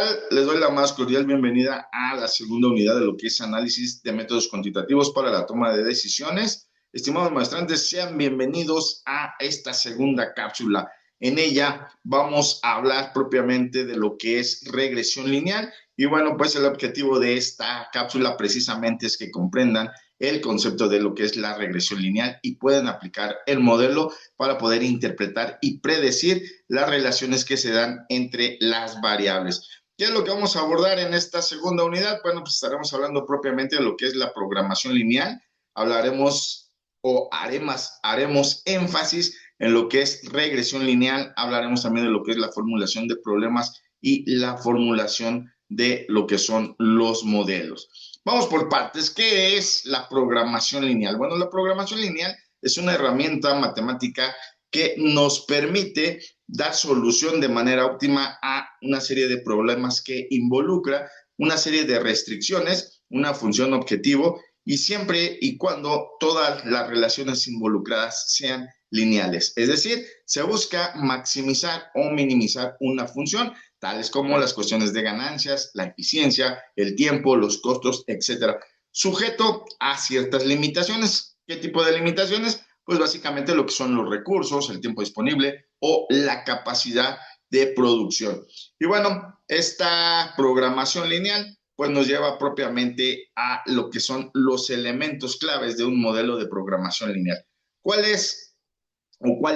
tal? Les doy la más cordial bienvenida a la segunda unidad de lo que es análisis de métodos cuantitativos para la toma de decisiones. Estimados maestrantes, sean bienvenidos a esta segunda cápsula. En ella vamos a hablar propiamente de lo que es regresión lineal. Y bueno, pues el objetivo de esta cápsula precisamente es que comprendan el concepto de lo que es la regresión lineal y puedan aplicar el modelo para poder interpretar y predecir las relaciones que se dan entre las variables. ¿Qué es lo que vamos a abordar en esta segunda unidad? Bueno, pues estaremos hablando propiamente de lo que es la programación lineal. Hablaremos o haremos énfasis en lo que es regresión lineal. Hablaremos también de lo que es la formulación de problemas y la formulación de lo que son los modelos. Vamos por partes. ¿Qué es la programación lineal? Bueno, la programación lineal es una herramienta matemática que nos permite dar solución de manera óptima a una serie de problemas que involucra una serie de restricciones, una función objetivo y siempre y cuando todas las relaciones involucradas sean lineales. Es decir, se busca maximizar o minimizar una función, tales como las cuestiones de ganancias, la eficiencia, el tiempo, los costos, etcétera, sujeto a ciertas limitaciones. ¿Qué tipo de limitaciones? Pues básicamente lo que son los recursos, el tiempo disponible o la capacidad de producción. Y bueno, esta programación lineal pues nos lleva propiamente a lo que son los elementos claves de un modelo de programación lineal. ¿Cuáles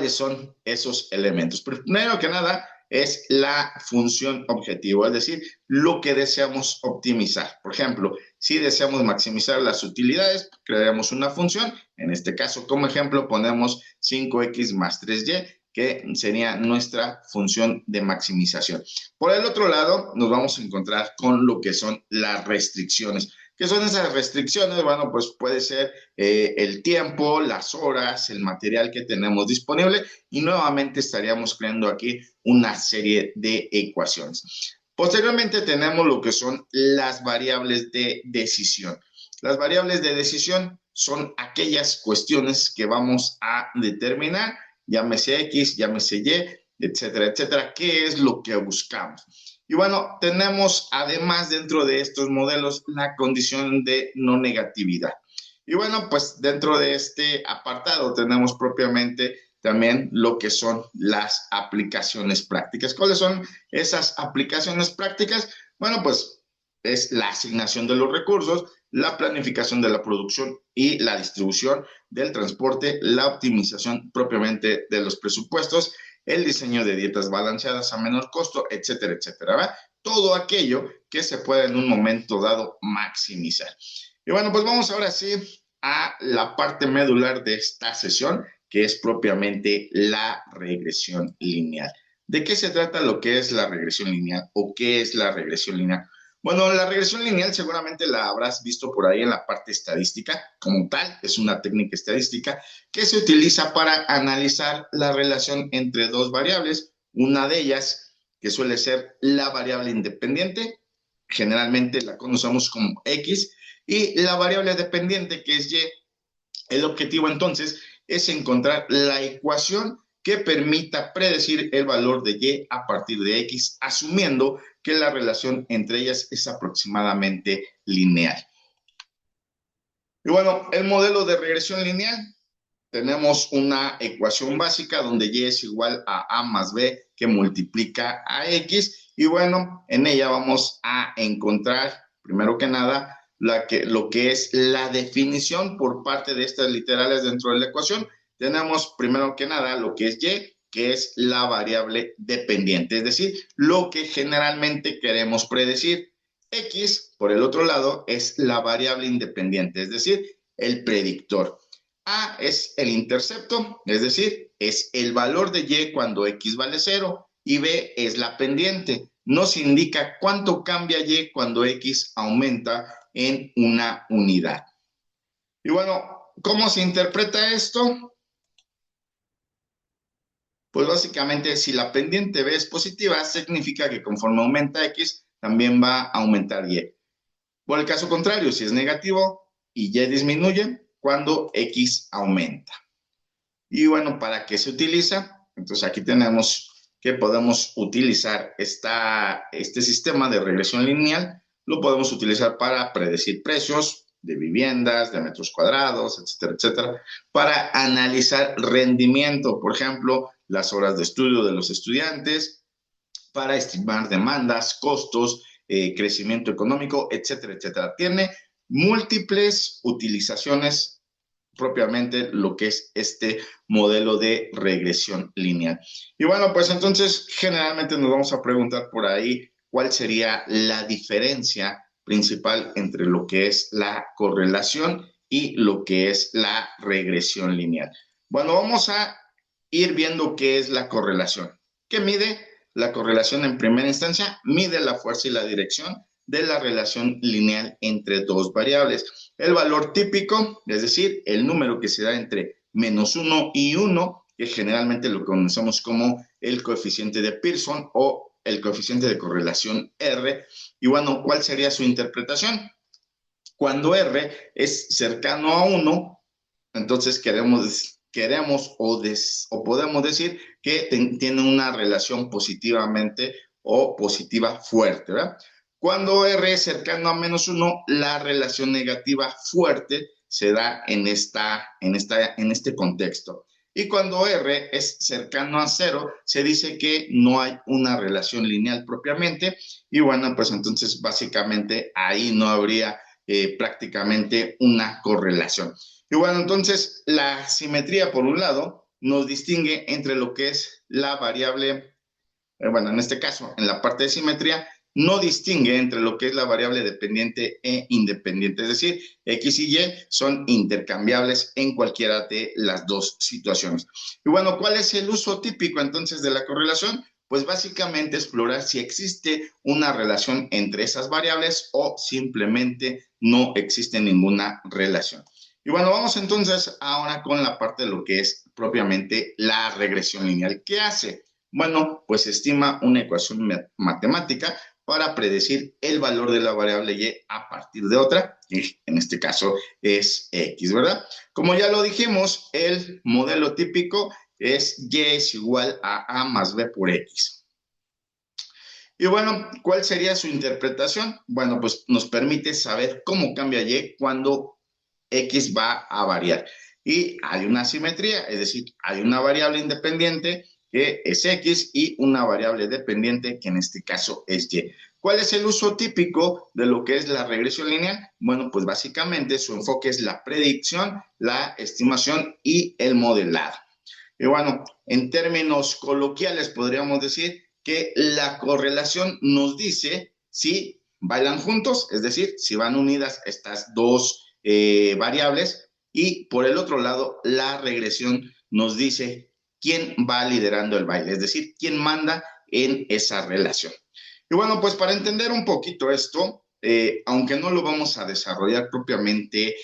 son esos elementos? Primero que nada es la función objetivo, es decir, lo que deseamos optimizar. Por ejemplo, si deseamos maximizar las utilidades, crearemos una función. En este caso, como ejemplo, ponemos 5x más 3y, que sería nuestra función de maximización. Por el otro lado, nos vamos a encontrar con lo que son las restricciones. ¿Qué son esas restricciones? Bueno, pues puede ser el tiempo, las horas, el material que tenemos disponible y nuevamente estaríamos creando aquí una serie de ecuaciones. Posteriormente tenemos lo que son las variables de decisión. Las variables de decisión son aquellas cuestiones que vamos a determinar, llámese X, llámese Y, etcétera, etcétera. ¿Qué es lo que buscamos? Y bueno, tenemos además dentro de estos modelos la condición de no negatividad. Y bueno, pues dentro de este apartado tenemos propiamente también lo que son las aplicaciones prácticas. ¿Cuáles son esas aplicaciones prácticas? Bueno, pues es la asignación de los recursos, la planificación de la producción y la distribución del transporte, la optimización propiamente de los presupuestos, el diseño de dietas balanceadas a menor costo, etcétera, etcétera, ¿verdad? Todo aquello que se pueda en un momento dado maximizar. Y bueno, pues vamos ahora sí a la parte medular de esta sesión, que es propiamente la regresión lineal. ¿De qué se trata lo que es la regresión lineal o qué es la regresión lineal? Bueno, la regresión lineal seguramente la habrás visto por ahí en la parte estadística, como tal, es una técnica estadística que se utiliza para analizar la relación entre dos variables, una de ellas que suele ser la variable independiente, generalmente la conocemos como X, y la variable dependiente que es Y. El objetivo entonces es encontrar la ecuación que permita predecir el valor de Y a partir de X, asumiendo que la relación entre ellas es aproximadamente lineal. Y bueno, el modelo de regresión lineal, tenemos una ecuación básica donde Y es igual a más B que multiplica a X. Y bueno, en ella vamos a encontrar, primero que nada, lo que es la definición por parte de estas literales dentro de la ecuación. Tenemos, primero que nada, lo que es Y, que es la variable dependiente, es decir, lo que generalmente queremos predecir. X, por el otro lado, es la variable independiente, es decir, el predictor. A es el intercepto, es decir, es el valor de Y cuando X vale 0 y B es la pendiente. Nos indica cuánto cambia Y cuando X aumenta en una unidad. Y bueno, ¿cómo se interpreta esto? Pues básicamente si la pendiente B es positiva, significa que conforme aumenta X, también va a aumentar Y. Por el caso contrario, si es negativo y Y disminuye, cuando X aumenta. Y bueno, ¿para qué se utiliza? Entonces aquí tenemos que podemos utilizar este sistema de regresión lineal, lo podemos utilizar para predecir precios de viviendas, de metros cuadrados, etcétera, etcétera, para analizar rendimiento, por ejemplo, las horas de estudio de los estudiantes, para estimar demandas, costos, crecimiento económico, etcétera, etcétera. Tiene múltiples utilizaciones propiamente lo que es este modelo de regresión lineal. Y bueno, pues entonces generalmente nos vamos a preguntar por ahí cuál sería la diferencia principal entre lo que es la correlación y lo que es la regresión lineal. Bueno, vamos a ir viendo qué es la correlación. ¿Qué mide? La correlación en primera instancia mide la fuerza y la dirección de la relación lineal entre dos variables. El valor típico, es decir, el número que se da entre -1 y 1, que generalmente lo conocemos como el coeficiente de Pearson o el coeficiente de correlación R. Y bueno, ¿cuál sería su interpretación? Cuando R es cercano a 1, entonces queremos o podemos decir que tiene una relación positivamente o positiva fuerte, ¿verdad? Cuando R es cercano a -1, la relación negativa fuerte se da en este contexto. Y cuando R es cercano a 0, se dice que no hay una relación lineal propiamente. Y bueno, pues entonces básicamente ahí no habría prácticamente una correlación. Y bueno, entonces la simetría, por un lado, nos distingue entre lo que es la variable, bueno, en este caso, en la parte de simetría, no distingue entre lo que es la variable dependiente e independiente, es decir, X y Y son intercambiables en cualquiera de las dos situaciones. Y bueno, ¿cuál es el uso típico entonces de la correlación? Pues básicamente explorar si existe una relación entre esas variables o simplemente no existe ninguna relación. Y bueno, vamos entonces ahora con la parte de lo que es propiamente la regresión lineal. ¿Qué hace? Bueno, pues estima una ecuación matemática para predecir el valor de la variable Y a partir de otra, que en este caso es X, ¿verdad? Como ya lo dijimos, el modelo típico es Y es igual a A más B por X. Y bueno, ¿cuál sería su interpretación? Bueno, pues nos permite saber cómo cambia Y cuando X va a variar. Y hay una simetría, es decir, hay una variable independiente que es X y una variable dependiente que en este caso es Y. ¿Cuál es el uso típico de lo que es la regresión lineal? Bueno, pues básicamente su enfoque es la predicción, la estimación y el modelado. Y bueno, en términos coloquiales podríamos decir que la correlación nos dice si bailan juntos, es decir, si van unidas estas dos variables, y por el otro lado, la regresión nos dice quién va liderando el baile, es decir, quién manda en esa relación. Y bueno, pues para entender un poquito esto, aunque no lo vamos a desarrollar propiamente,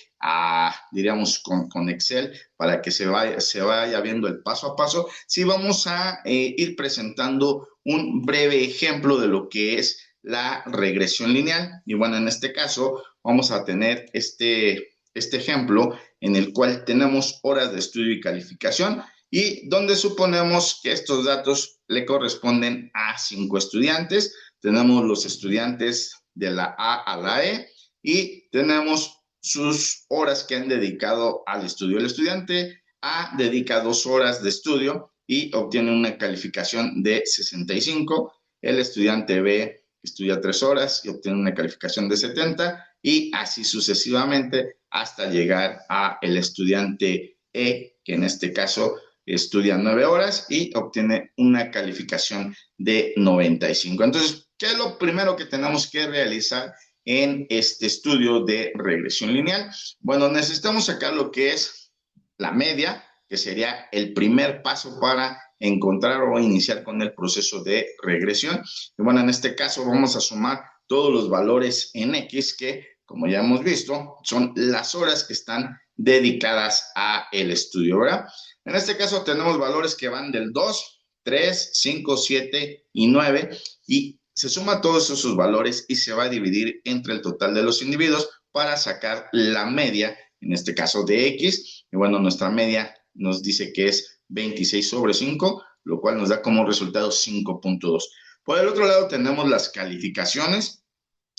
diríamos, con Excel, para que se vaya viendo el paso a paso, sí vamos a ir presentando un breve ejemplo de lo que es la regresión lineal. Y bueno, en este caso vamos a tener este ejemplo en el cual tenemos horas de estudio y calificación y donde suponemos que estos datos le corresponden a 5 estudiantes. Tenemos los estudiantes de la A a la E y tenemos sus horas que han dedicado al estudio. El estudiante A dedica 2 horas de estudio y obtiene una calificación de 65. El estudiante B estudia 3 horas y obtiene una calificación de 70 y así sucesivamente hasta llegar a el estudiante E, que en este caso estudia 9 horas y obtiene una calificación de 95. Entonces, ¿qué es lo primero que tenemos que realizar en este estudio de regresión lineal? Bueno, necesitamos sacar lo que es la media, que sería el primer paso para encontrar o iniciar con el proceso de regresión. Y bueno, en este caso vamos a sumar todos los valores en X que, como ya hemos visto, son las horas que están dedicadas a el estudio, ¿verdad? En este caso tenemos valores que van del 2, 3, 5, 7 y 9 y se suma todos esos valores y se va a dividir entre el total de los individuos para sacar la media, en este caso de X. Y bueno, nuestra media nos dice que es 26/5, lo cual nos da como resultado 5.2. Por el otro lado tenemos las calificaciones.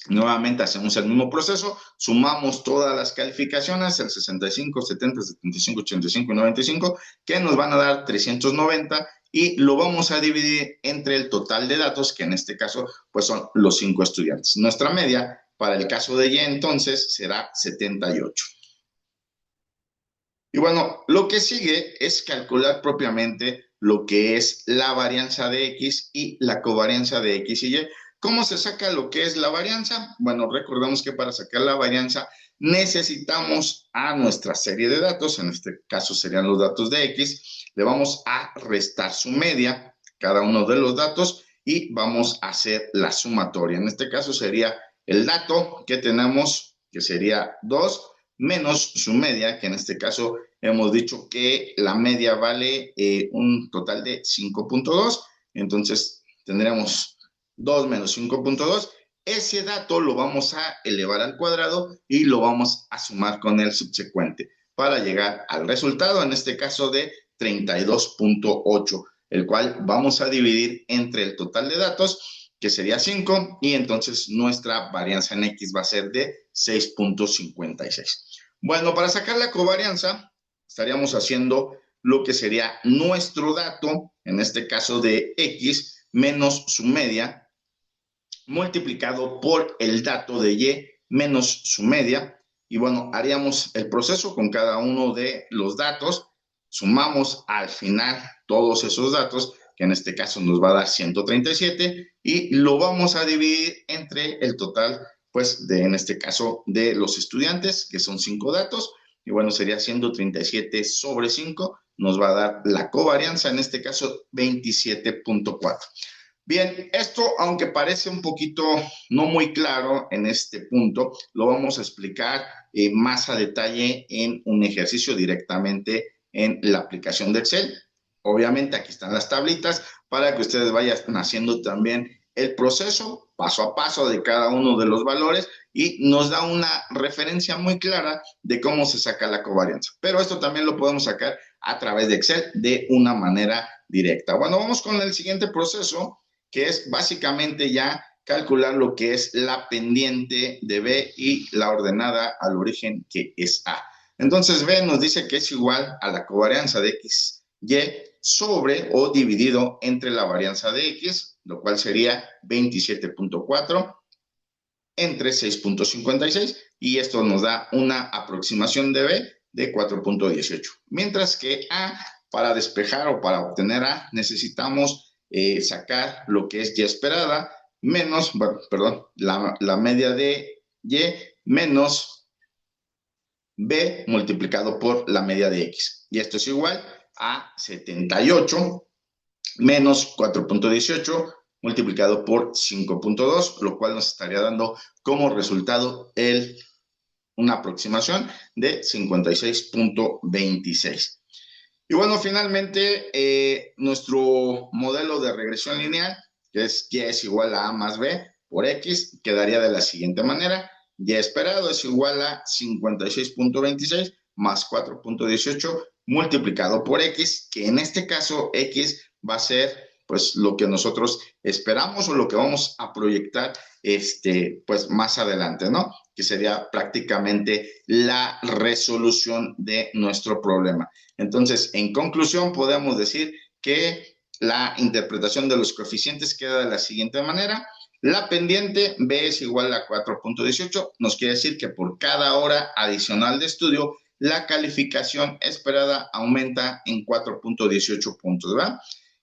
Nuevamente hacemos el mismo proceso, sumamos todas las calificaciones, el 65, 70, 75, 85 y 95, que nos van a dar 390 y lo vamos a dividir entre el total de datos, que en este caso pues son los 5 estudiantes. Nuestra media para el caso de Y entonces será 78. Y bueno, lo que sigue es calcular propiamente lo que es la varianza de X y la covarianza de X y Y. ¿Cómo se saca lo que es la varianza? Bueno, recordemos que para sacar la varianza necesitamos a nuestra serie de datos, en este caso serían los datos de X, le vamos a restar su media, cada uno de los datos, y vamos a hacer la sumatoria. En este caso sería el dato que tenemos, que sería 2, menos su media, que en este caso hemos dicho que la media vale un total de 5.2, entonces tendremos 2 menos 5.2, ese dato lo vamos a elevar al cuadrado y lo vamos a sumar con el subsecuente para llegar al resultado, en este caso de 32.8, el cual vamos a dividir entre el total de datos, que sería 5, y entonces nuestra varianza en X va a ser de 6.56. Bueno, para sacar la covarianza, estaríamos haciendo lo que sería nuestro dato, en este caso de X, menos su media, multiplicado por el dato de Y menos su media. Y bueno, haríamos el proceso con cada uno de los datos, sumamos al final todos esos datos, que en este caso nos va a dar 137, y lo vamos a dividir entre el total, pues, en este caso, de los estudiantes, que son 5 datos, y bueno, sería 137 sobre 5, nos va a dar la covarianza, en este caso, 27.4. Bien, esto, aunque parece un poquito no muy claro en este punto, lo vamos a explicar más a detalle en un ejercicio directamente en la aplicación de Excel. Obviamente aquí están las tablitas para que ustedes vayan haciendo también el proceso paso a paso de cada uno de los valores y nos da una referencia muy clara de cómo se saca la covarianza. Pero esto también lo podemos sacar a través de Excel de una manera directa. Bueno, vamos con el siguiente proceso, que es básicamente ya calcular lo que es la pendiente de B y la ordenada al origen, que es A. Entonces B nos dice que es igual a la covarianza de X, Y sobre o dividido entre la varianza de X, lo cual sería 27.4 entre 6.56, y esto nos da una aproximación de B de 4.18. Mientras que A, para despejar o para obtener A, necesitamos sacar lo que es Y esperada menos, bueno, perdón, la media de Y menos B multiplicado por la media de X. Y esto es igual a 78 menos 4.18 multiplicado por 5.2, lo cual nos estaría dando como resultado una aproximación de 56.26. Y bueno, finalmente, nuestro modelo de regresión lineal, que es Y es igual a A más B por X, quedaría de la siguiente manera. Y esperado es igual a 56.26 más 4.18 multiplicado por X, que en este caso X va a ser pues lo que nosotros esperamos o lo que vamos a proyectar pues más adelante, ¿no? Que sería prácticamente la resolución de nuestro problema. Entonces, en conclusión, podemos decir que la interpretación de los coeficientes queda de la siguiente manera. La pendiente B es igual a 4.18, nos quiere decir que por cada hora adicional de estudio, la calificación esperada aumenta en 4.18 puntos, ¿verdad?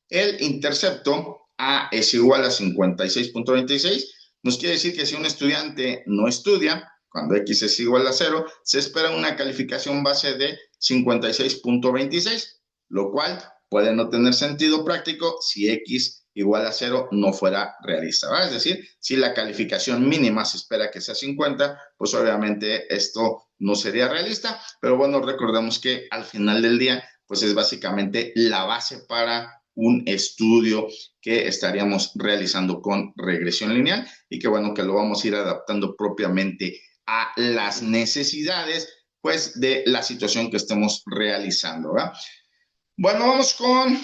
El intercepto A es igual a 56.26, nos quiere decir que si un estudiante no estudia, cuando X es igual a 0, se espera una calificación base de 56.26, lo cual puede no tener sentido práctico si X igual a 0 no fuera realista, ¿verdad? Es decir, si la calificación mínima se espera que sea 50, pues obviamente esto no sería realista, pero bueno, recordemos que al final del día, pues es básicamente la base para un estudio que estaríamos realizando con regresión lineal y que bueno, que lo vamos a ir adaptando propiamente a las necesidades, pues, de la situación que estemos realizando, ¿verdad? Bueno, vamos con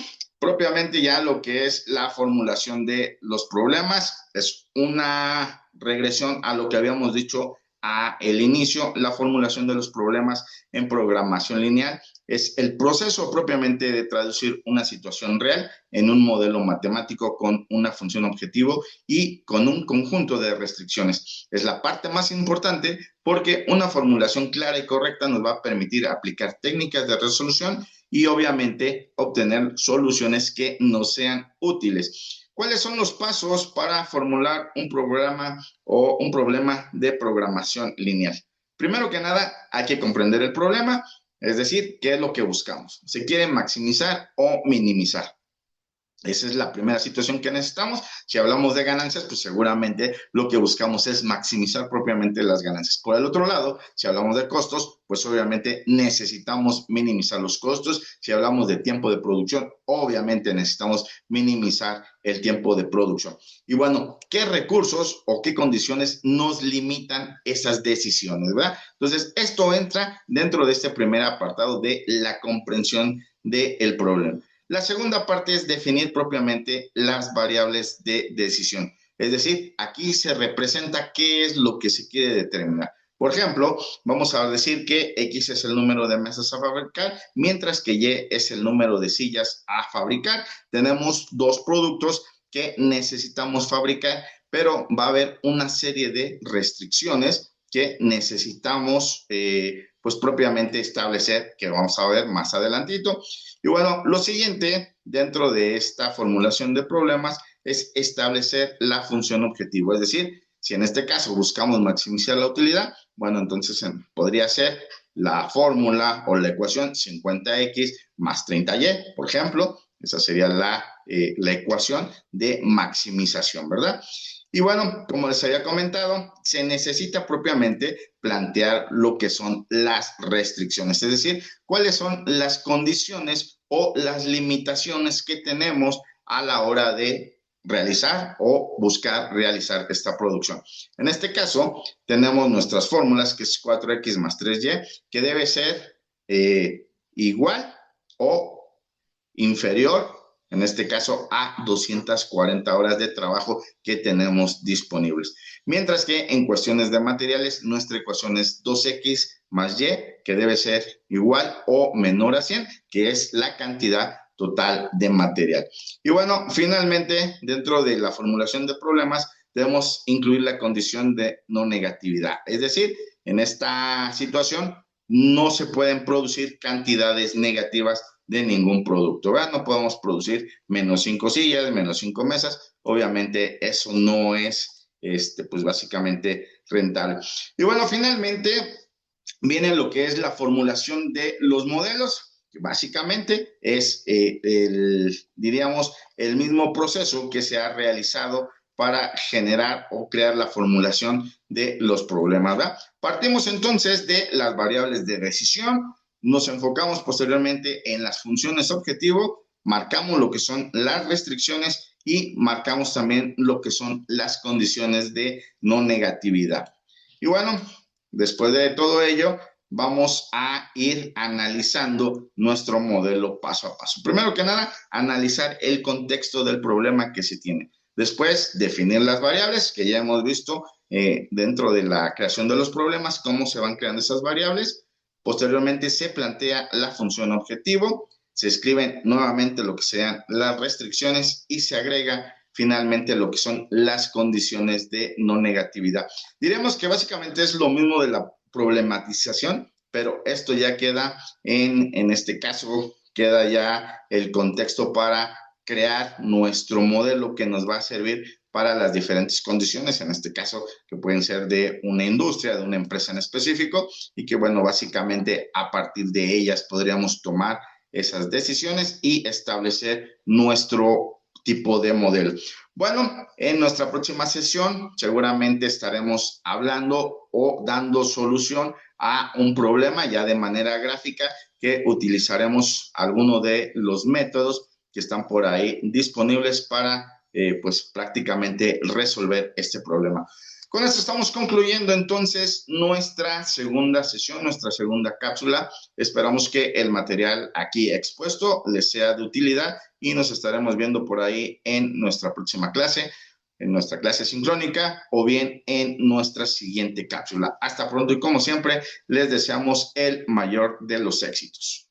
Propiamente ya lo que es la formulación de los problemas es una regresión a lo que habíamos dicho a el inicio. La formulación de los problemas en programación lineal es el proceso propiamente de traducir una situación real en un modelo matemático con una función objetivo y con un conjunto de restricciones. Es la parte más importante porque una formulación clara y correcta nos va a permitir aplicar técnicas de resolución y obviamente obtener soluciones que nos sean útiles. ¿Cuáles son los pasos para formular un programa o un problema de programación lineal? Primero que nada, hay que comprender el problema, es decir, qué es lo que buscamos. ¿Se quiere maximizar o minimizar? Esa es la primera situación que necesitamos. Si hablamos de ganancias, pues seguramente lo que buscamos es maximizar propiamente las ganancias. Por el otro lado, si hablamos de costos, pues obviamente necesitamos minimizar los costos. Si hablamos de tiempo de producción, obviamente necesitamos minimizar el tiempo de producción. Y bueno, ¿qué recursos o qué condiciones nos limitan esas decisiones, verdad? Entonces, esto entra dentro de este primer apartado de la comprensión del problema. La segunda parte es definir propiamente las variables de decisión. Es decir, aquí se representa qué es lo que se quiere determinar. Por ejemplo, vamos a decir que X es el número de mesas a fabricar, mientras que Y es el número de sillas a fabricar. Tenemos dos productos que necesitamos fabricar, pero va a haber una serie de restricciones que necesitamos pues propiamente establecer, que vamos a ver más adelantito. Y bueno, lo siguiente dentro de esta formulación de problemas es establecer la función objetivo. Es decir, si en este caso buscamos maximizar la utilidad, bueno, entonces podría ser la fórmula o la ecuación 50x más 30y, por ejemplo. Esa sería la ecuación de maximización, ¿verdad? Y bueno, como les había comentado, se necesita propiamente plantear lo que son las restricciones, es decir, cuáles son las condiciones o las limitaciones que tenemos a la hora de realizar o buscar realizar esta producción. En este caso, tenemos nuestras fórmulas, que es 4x más 3y, que debe ser igual o inferior, en este caso, a 240 horas de trabajo que tenemos disponibles. Mientras que en cuestiones de materiales, nuestra ecuación es 2x más y, que debe ser igual o menor a 100, que es la cantidad total de material. Y bueno, finalmente, dentro de la formulación de problemas, debemos incluir la condición de no negatividad. Es decir, en esta situación no se pueden producir cantidades negativas de ningún producto, ¿verdad? No podemos producir menos 5 sillas, menos 5 mesas. Obviamente eso no es, pues básicamente rentable. Y bueno, finalmente viene lo que es la formulación de los modelos, que básicamente es, diríamos, el mismo proceso que se ha realizado para generar o crear la formulación de los problemas, ¿verdad? Partimos entonces de las variables de decisión, nos enfocamos posteriormente en las funciones objetivo, marcamos lo que son las restricciones y marcamos también lo que son las condiciones de no negatividad. Y bueno, después de todo ello, vamos a ir analizando nuestro modelo paso a paso. Primero que nada, analizar el contexto del problema que se tiene. Después, definir las variables que ya hemos visto dentro de la creación de los problemas, cómo se van creando esas variables. Posteriormente se plantea la función objetivo, se escriben nuevamente lo que sean las restricciones y se agrega finalmente lo que son las condiciones de no negatividad. Diremos que básicamente es lo mismo de la problematización, pero esto ya queda en este caso, queda ya el contexto para crear nuestro modelo que nos va a servir para las diferentes condiciones, en este caso, que pueden ser de una industria, de una empresa en específico, y que, bueno, básicamente a partir de ellas podríamos tomar esas decisiones y establecer nuestro tipo de modelo. Bueno, en nuestra próxima sesión seguramente estaremos hablando o dando solución a un problema ya de manera gráfica, que utilizaremos alguno de los métodos que están por ahí disponibles para pues prácticamente resolver este problema. Con esto estamos concluyendo entonces nuestra segunda sesión, nuestra segunda cápsula. Esperamos que el material aquí expuesto les sea de utilidad y nos estaremos viendo por ahí en nuestra próxima clase, en nuestra clase sincrónica o bien en nuestra siguiente cápsula. Hasta pronto y como siempre les deseamos el mayor de los éxitos.